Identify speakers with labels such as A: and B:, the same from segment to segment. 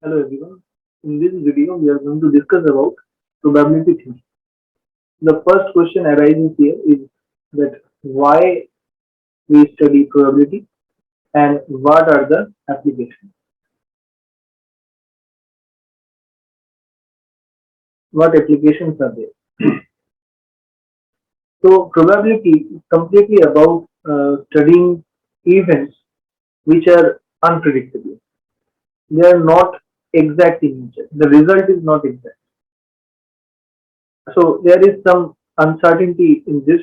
A: Hello everyone. In this video, we are going to discuss about probability theory. The first question arises here is that why we study probability and what are the applications? What applications are there? So probability is completely about studying events which are unpredictable. They are not exact in nature. The result is not exact. So there is some uncertainty in this.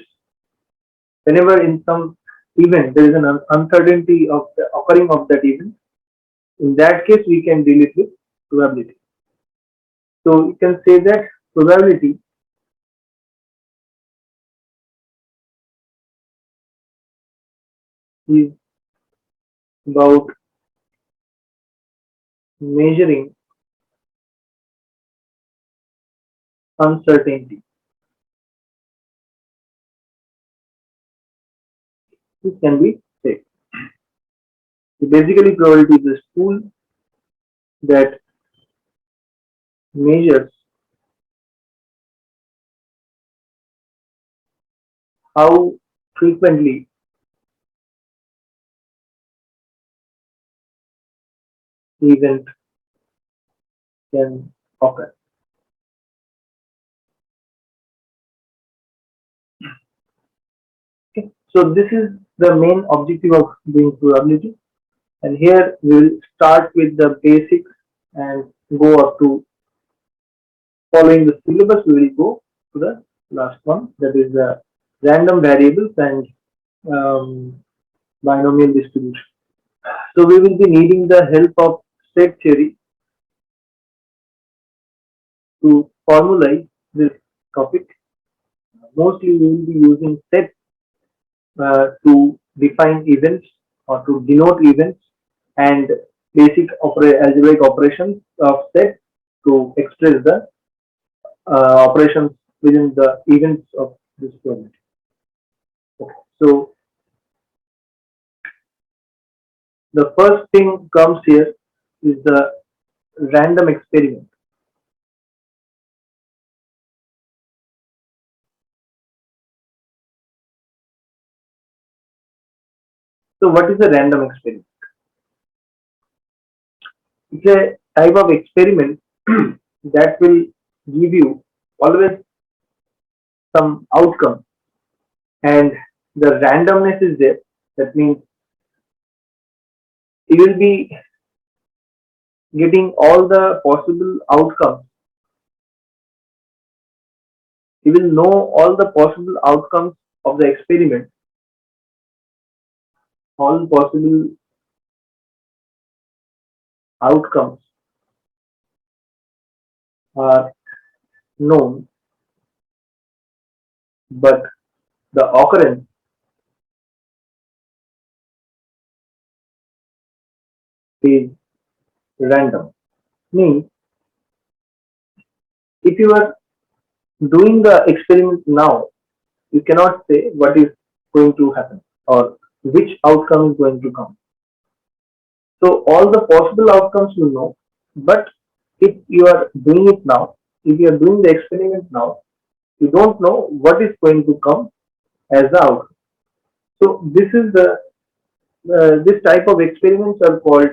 A: Whenever in some event there is an uncertainty of the occurring of that event, in that case we can deal it with probability. So you can say that probability is about measuring uncertainty. This can be said. So basically probability is a tool that measures how frequently the event can occur. Okay. So this is the main objective of doing probability. And here we will start with the basics and go up to following the syllabus. We will go to the last one, that is the random variables and binomial distribution. So we will be needing the help of set theory to formalize this topic. Mostly we will be using set to define events or to denote events and basic algebraic operations of set to express the operations within the events of this probability. Okay. So the first thing comes here is the random experiment. So what is a random experiment? It's a type of experiment that will give you always some outcome, and the randomness is there. That means you will be getting all the possible outcomes. You will know all the possible outcomes of the experiment. All possible outcomes are known, but the occurrence is random. Means if you are doing the experiment now, you cannot say what is going to happen or which outcome is going to come. So all the possible outcomes you know, but if you are doing it now, if you are doing the experiment now, you don't know what is going to come as the outcome. So this is the this type of experiments are called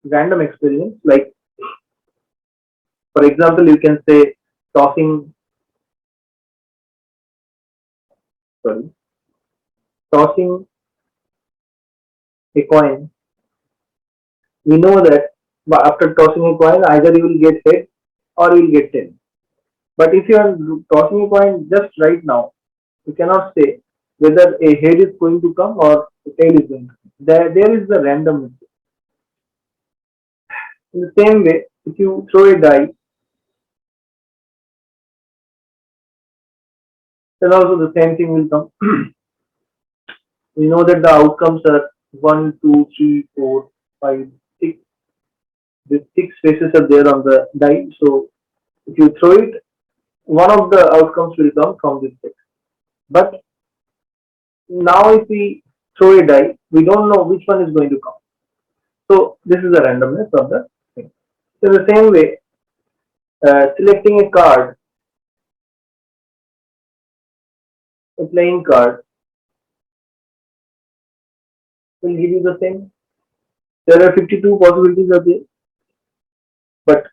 A: random experiments. Like for example, you can say tossing, sorry, tossing a coin. We know that after tossing a coin, either you will get head or you will get tail. But if you are tossing a coin just right now, you cannot say whether a head is going to come or a tail is going to come. There is the randomness. In the same way, if you throw a die, then also the same thing will come. We know that the outcomes are 1, 2, 3, 4, 5, 6. The 6 faces are there on the die. So if you throw it, one of the outcomes will come from this set. But now if we throw a die, we don't know which one is going to come. So this is the randomness of the thing. So the same way, selecting a card, a playing card, will give you the same. There are 52 possibilities of this, but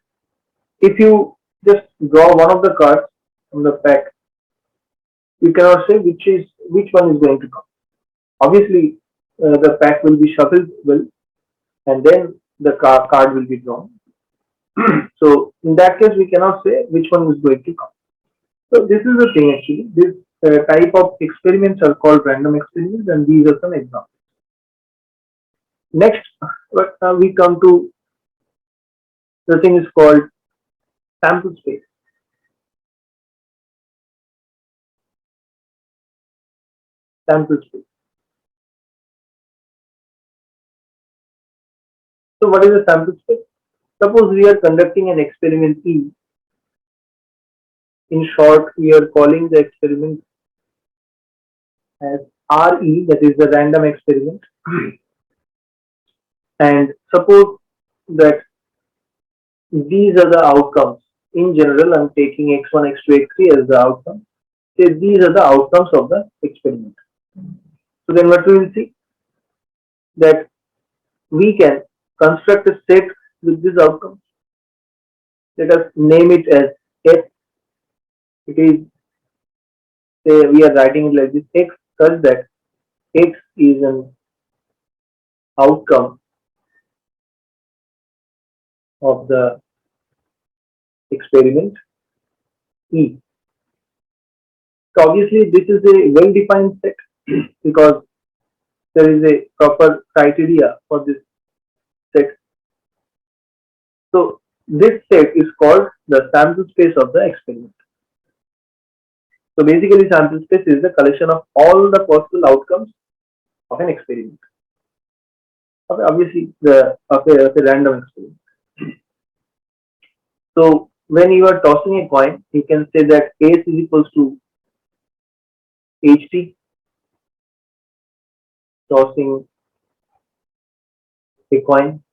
A: if you just draw one of the cards from the pack, you cannot say which one is going to come. Obviously, the pack will be shuffled well, and then the card will be drawn. So in that case, we cannot say which one is going to come. So this is the thing actually. This type of experiments are called random experiments, and these are some examples. Next, we come to the thing is called sample space. Sample space. So what is a sample space? Suppose we are conducting an experiment E. In short, we are calling the experiment as RE, that is the random experiment. And suppose that these are the outcomes. In general, I'm taking x1, x2, x3 as the outcome. Say these are the outcomes of the experiment. So then what we will see that we can construct a set with these outcomes. Let us name it as x. It is, say we are writing it like this, x such that x is an outcome of the experiment E. So obviously this is a well-defined set because there is a proper criteria for this set. So this set is called the sample space of the experiment. So basically sample space is the collection of all the possible outcomes of an experiment. Okay, obviously of a random experiment. So when you are tossing a coin, you can say that S is equals to HT, tossing a coin.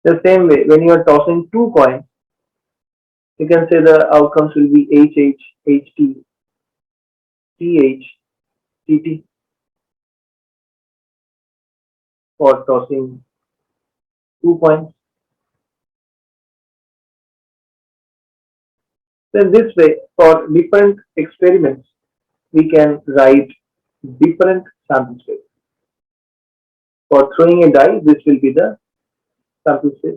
A: The same way, when you are tossing two coins, you can say the outcomes will be HH, HT, TH, TT for tossing two coins. Then this way, for different experiments, we can write different sample space. For throwing a die, this will be the sample space.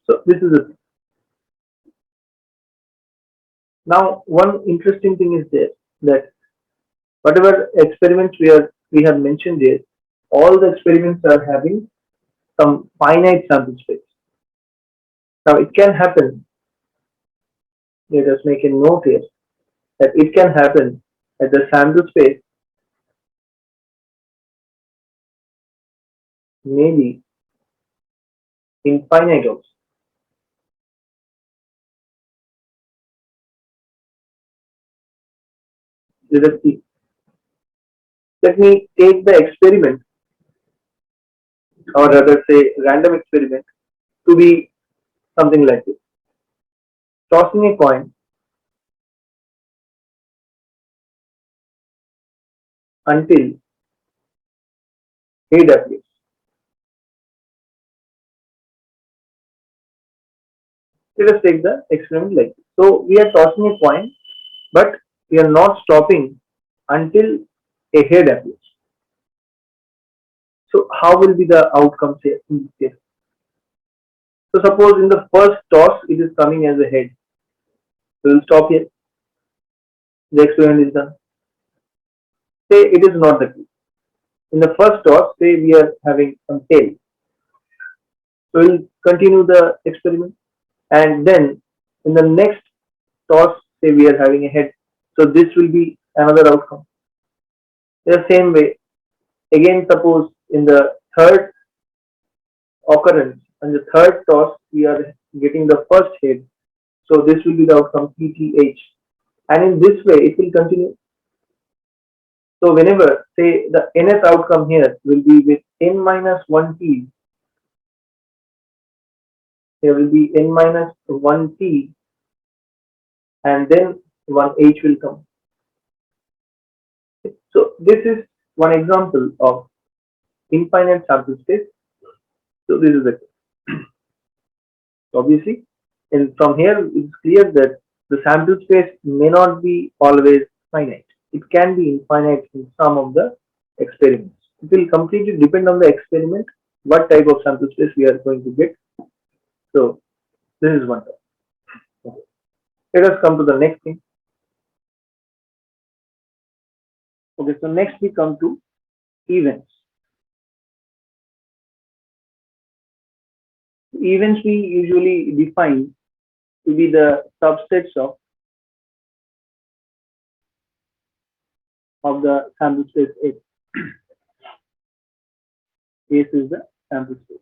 A: So this is it. Now, one interesting thing is there that whatever experiments we have mentioned here, all the experiments are having some finite sample space. Now, it can happen. Let us make a note here that it can happen that the sample space may be infinite also. Let us see. Let me take the experiment, or rather say random experiment, to be something like this. Tossing a coin until head appears. Let us take the experiment like this. So we are tossing a coin, but we are not stopping until a head appears. So how will be the outcomes here in this case? So suppose in the first toss it is coming as a head. We will stop here. The experiment is done. Say it is not the case. In the first toss, say we are having some tail. So we'll continue the experiment, and then in the next toss, say we are having a head. So this will be another outcome. In the same way, again suppose in the third occurrence and the third toss we are getting the first head. So this will be the outcome PTH. And in this way it will continue. So whenever, say, the nth outcome here will be with n minus 1 t, there will be n minus 1 t, and then 1 h will come. So this is one example of infinite sample space. So this is it. Obviously, and from here it's clear that the sample space may not be always finite. It can be infinite in some of the experiments. It will completely depend on the experiment, what type of sample space we are going to get. So this is one type. Okay. Let us come to the next thing. Okay, so next we come to events. Events we usually define to be the subsets of the sample space A. A is the sample space.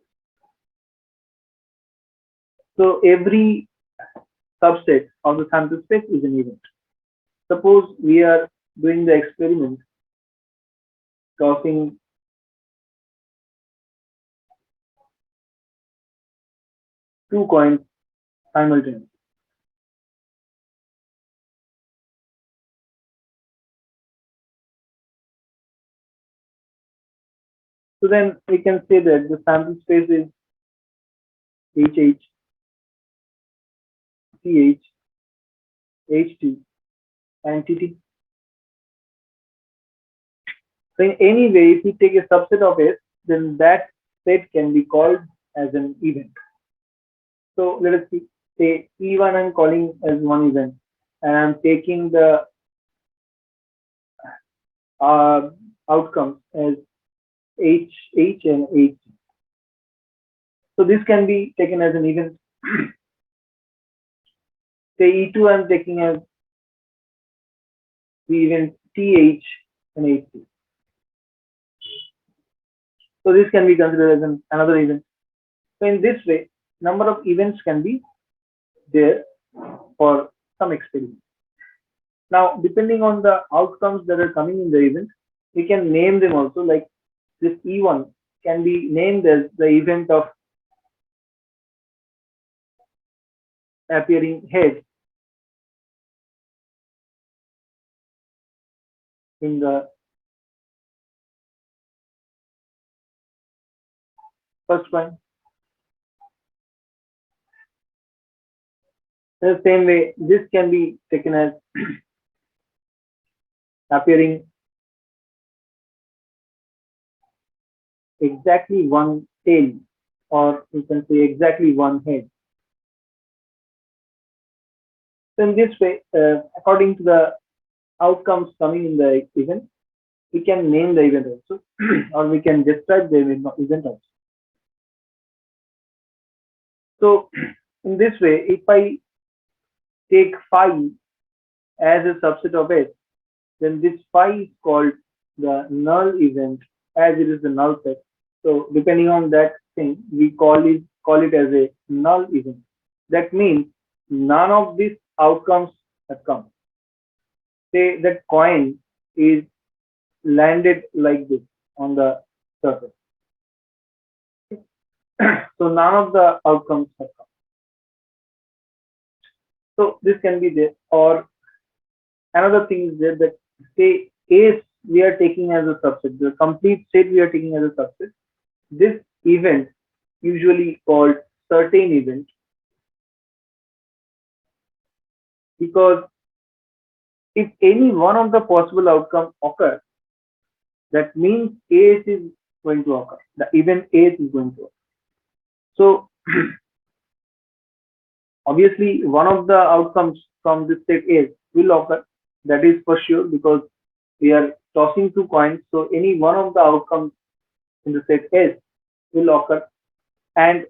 A: So every subset of the sample space is an event. Suppose we are doing the experiment tossing two coins simultaneously. So then we can say that the sample space is HH, CH, HT, and TT. So in any way, if we take a subset of S, then that set can be called as an event. So let us see, say E1 I'm calling as one event, and I'm taking the uh, outcomes as H, H, and H. So this can be taken as an event. Say E2 I'm taking as the event TH and HT. So this can be considered as another event. So in this way, number of events can be there for some experiment. Now, depending on the outcomes that are coming in the event, we can name them also. Like this E1 can be named as the event of appearing head in the first point. In the same way, this can be taken as appearing exactly one tail, or you can say exactly one head. So in this way, according to the outcomes coming in the event, we can name the event also, or we can describe the event also. So in this way, if I take phi as a subset of S, then this phi is called the null event, as it is the null set. So depending on that thing, we call it as a null event. That means none of these outcomes have come. Say that coin is landed like this on the surface. So none of the outcomes have come. So this can be there. Or another thing is there that say A we are taking as a subset, the complete set we are taking as a subset. This event usually called certain event, because if any one of the possible outcomes occur, that means A is going to occur. The event A is going to occur. So obviously one of the outcomes from this set A will occur. That is for sure, because we are tossing two coins. So any one of the outcomes in the set S will occur. And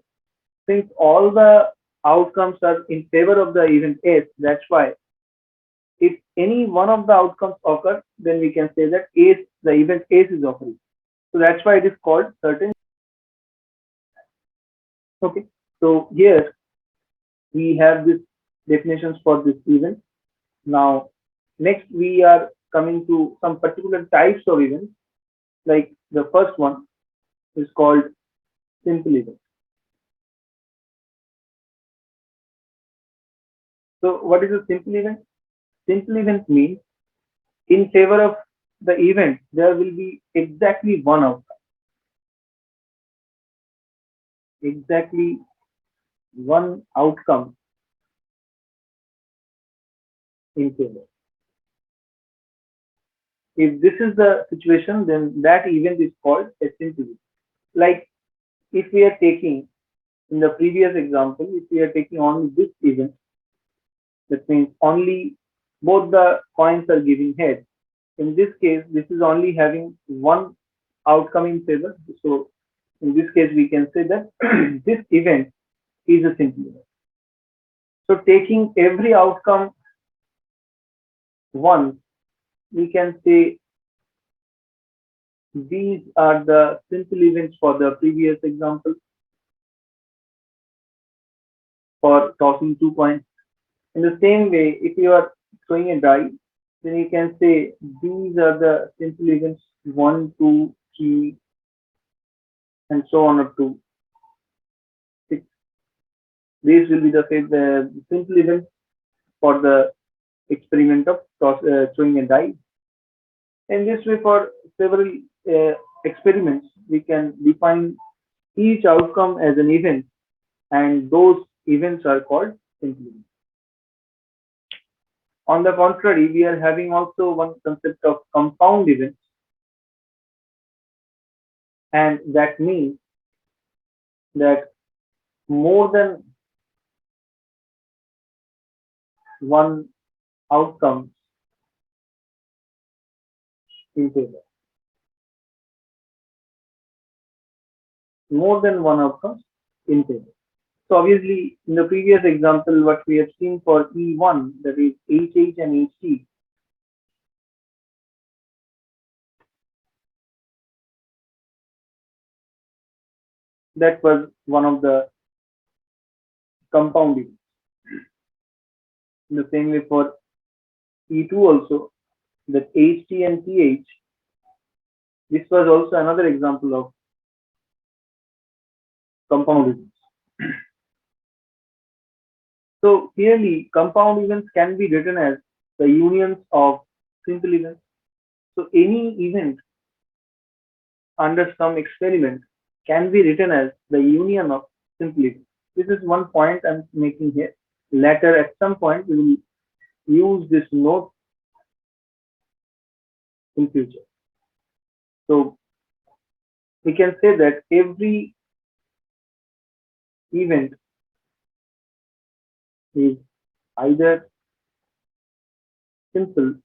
A: since all the outcomes are in favor of the event S, that's why if any one of the outcomes occur, then we can say that the event S is occurring. So that's why it is called certain. Okay. So here we have these definitions for this event. Now, next we are coming to some particular types of events, like the first one is called simple event. So what is a simple event? Simple event means in favor of the event, there will be exactly one outcome, exactly one outcome in favor. If this is the situation, then that event is called a simple event. Like if we are taking in the previous example, if we are taking only this event, that means only both the coins are giving head. In this case, this is only having one outcome in favor. So in this case, we can say that this event is a simple event. So taking every outcome once, we can say these are the simple events for the previous example for tossing 2 coins. In the same way, if you are throwing a die, then you can say these are the simple events 1, 2, 3, and so on up to 6. These will be the simple events for the experiment of throwing a die. In this way, for several uh, experiments, we can define each outcome as an event, and those events are called simple events. On the contrary, we are having also one concept of compound events, and that means that more than one outcome in favor. More than one outcome in favor. So obviously, in the previous example, what we have seen for E1, that is HH and HT, that was one of the compound events. In the same way for E2 also, that HT and TH, this was also another example of compound events. So clearly, compound events can be written as the unions of simple events. So any event under some experiment can be written as the union of simple events. This is one point I'm making here. Later, at some point, we will use this note in future. So we can say that every event is either simple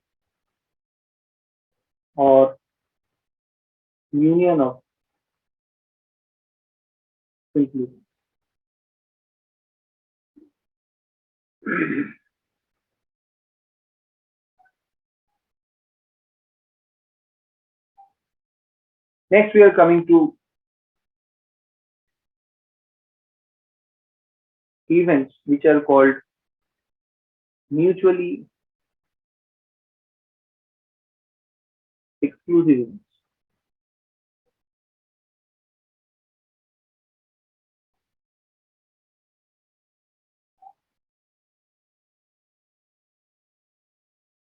A: or union of simple events. Next, we are coming to events which are called mutually exclusive events.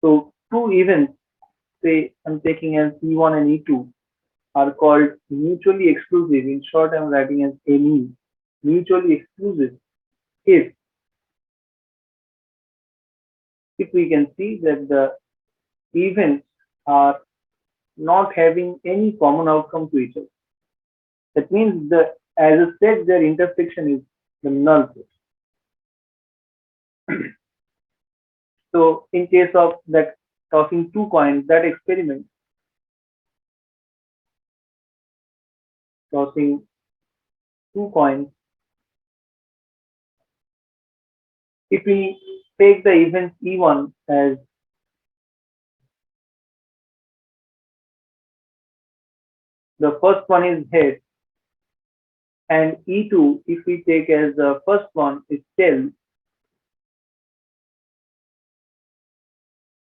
A: So two events, say I'm taking as E1 and E2, are called mutually exclusive. In short, I'm writing as ME, mutually exclusive. If if we can see that the events are not having any common outcome to each other, that means the as I said, their intersection is the null set. So in case of that tossing 2 coins, that experiment, tossing 2 coins, if we take the event E1 as the first one is head, and E2, if we take as the first one is tail,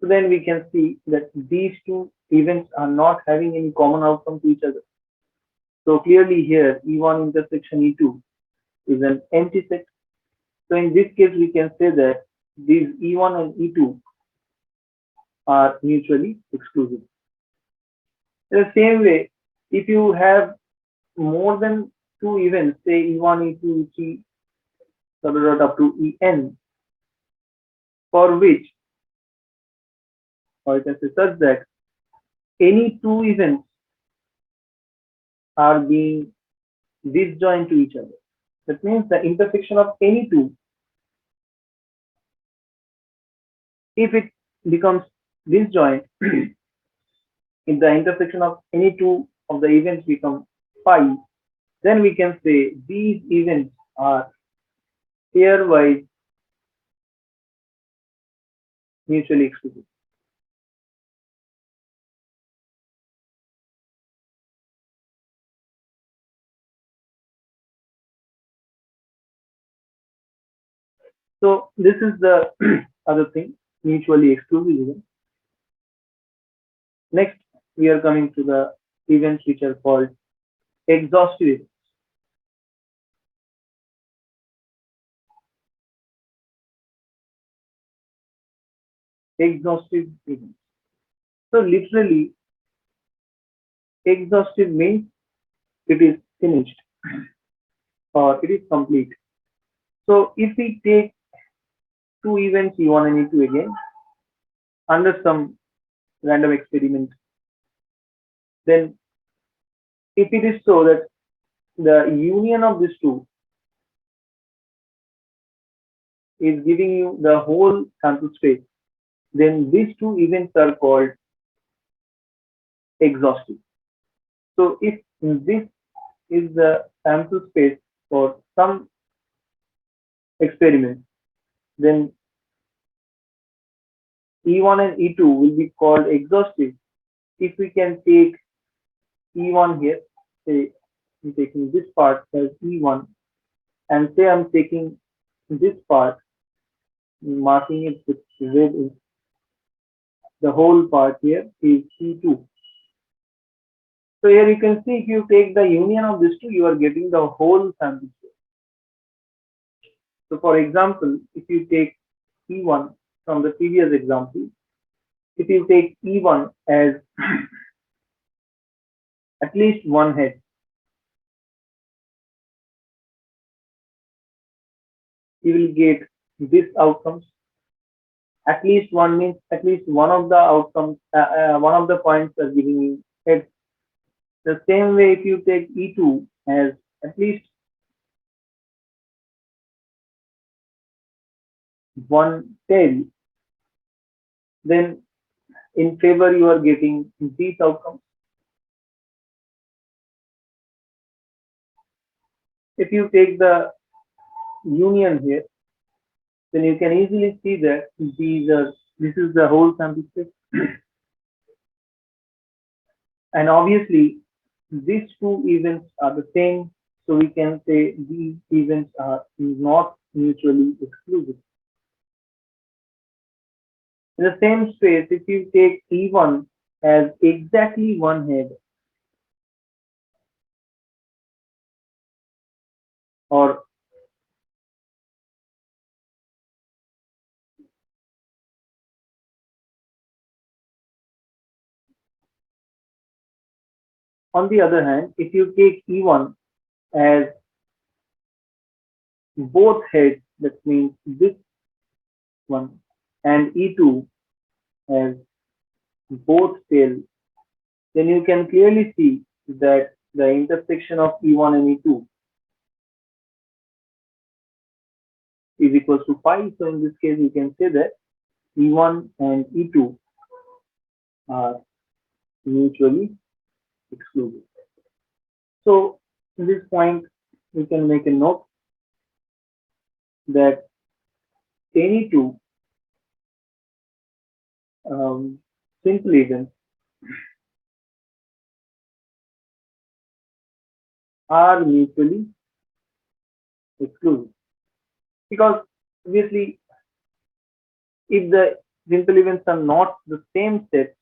A: so So then we can see that these two events are not having any common outcome to each other. So clearly here E1 intersection E2 is an empty set. So in this case we can say that these E1 and E2 are mutually exclusive. In the same way, if you have more than two events, say E1, E2, E3, up to En, for which, or you can say such that any two events are being disjoint to each other. That means the intersection of any two, if it becomes disjoint, if the intersection of any two of the events become pi, then we can say these events are pairwise mutually exclusive. So this is the other thing, mutually exclusive events. Next, we are coming to the events which are called exhaustive events. Exhaustive events. So literally, exhaustive means it is finished or it is complete. So if we take two events E1 and E2 again under some random experiment, then if it is so that the union of these two is giving you the whole sample space, then these two events are called exhaustive. So if this is the sample space for some experiment, then E1 and E2 will be called exhaustive if we can take E1 here, say I'm taking this part as E1, and say I'm taking this part, marking it with red, the whole part here is E2. So here you can see if you take the union of these two, you are getting the whole sample space. So for example, if you take E1 from the previous example, if you take E1 as at least one head, you will get this outcomes. At least one means at least one of the outcomes, one of the points are giving you head. The same way, if you take E2 as at least one tail, then in favor you are getting these outcomes. If you take the union here, then you can easily see that this is the whole sample space. And obviously, these two events are the same, so we can say these events are not mutually exclusive. In the same space, if you take E1 as exactly one head, or on the other hand, if you take E1 as both heads, that means this one, and E2 as both tails, then you can clearly see that the intersection of E1 and E2 is equals to pi. So in this case, you can say that E1 and E2 are mutually exclusive. So in this point, we can make a note that any two simple events are mutually exclusive, because obviously if the simple events are not the same set,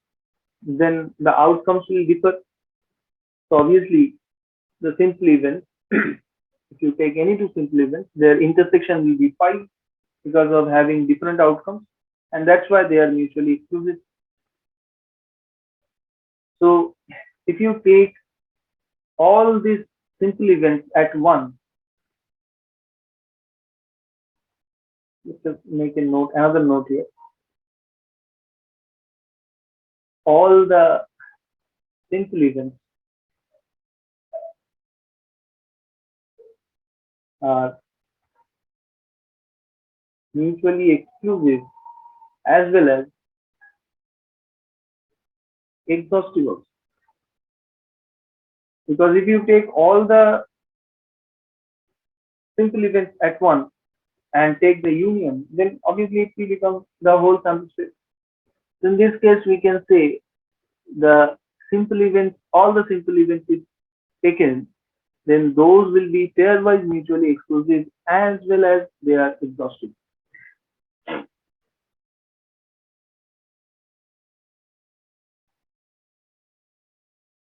A: then the outcomes will differ. So obviously, the simple events, if you take any two simple events, their intersection will be pi because of having different outcomes, and that's why they are mutually exclusive. So if you take all these simple events at once, let's just make a note, another note here. All the simple events are mutually exclusive as well as exhaustive also. Because if you take all the simple events at once and take the union, then obviously it will become the whole sample space. So in this case, we can say the simple events, all the simple events is taken, then those will be pairwise mutually exclusive as well as they are exhaustive.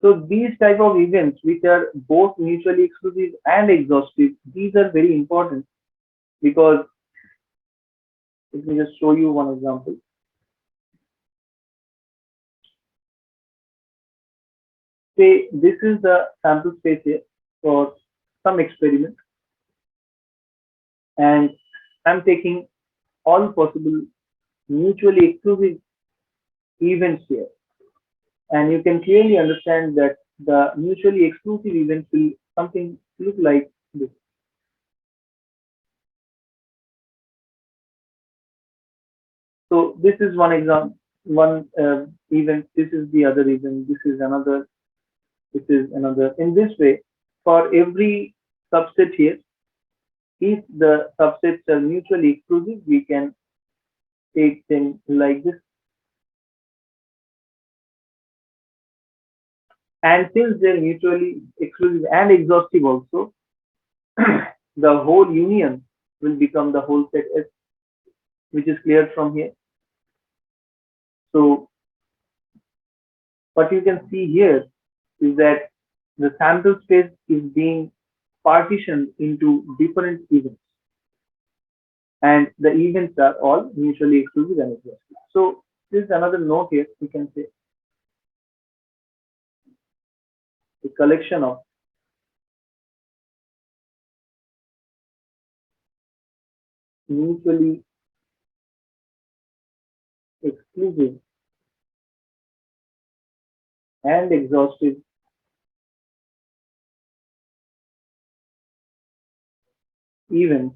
A: So these type of events which are both mutually exclusive and exhaustive, these are very important because let me just show you one example. Say this is the sample space here for some experiment and I'm taking all possible mutually exclusive events here. And you can clearly understand that the mutually exclusive events will something look like this. So this is one example, one event. This is the other event. This is another. This is another. In this way, for every subset here, if the subsets are mutually exclusive, we can take them like this. And since they're mutually exclusive and exhaustive also, the whole union will become the whole set S, which is clear from here. So what you can see here is that the sample space is being partitioned into different events, and the events are all mutually exclusive and exhaustive. So this is another note here. We can say a collection of mutually exclusive and exhaustive events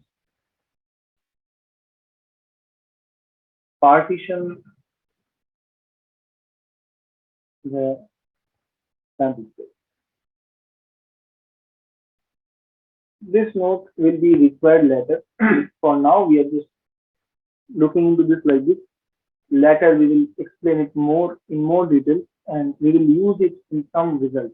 A: partition the sample space. This note will be required later. For now, we are just looking into this like this. Later, we will explain it more in more detail and we will use it in some result.